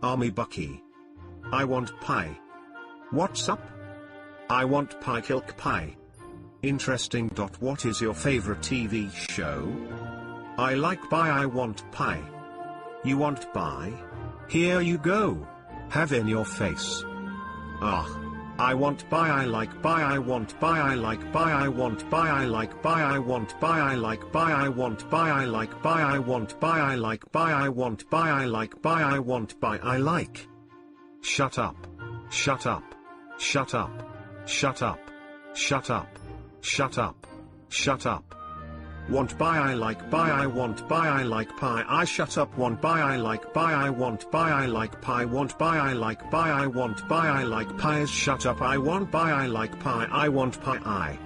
Army Bucky. I want pie. What's up? I want pie, kilk pie. Interesting. What is your favorite TV show? I like pie, I want pie. You want pie? Here you go. Have in your face. Ah. I want pie, I like pie, I want pie, I like pie, I want pie, I like pie, I want pie, I like pie, I want pie, I like pie, I want pie, I like pie, I want pie, I like pie, I want pie, I like. Shut up. Shut up. Shut up. Shut up. Shut up. Shut up. Shut up. Want pie, I like pie, I want pie, I like pie, I shut up. Want pie, I like pie, I want pie, I like pie, want pie, I like pie, I want pie, I like pie, shut up. I want pie, I like pie, I want pie, I.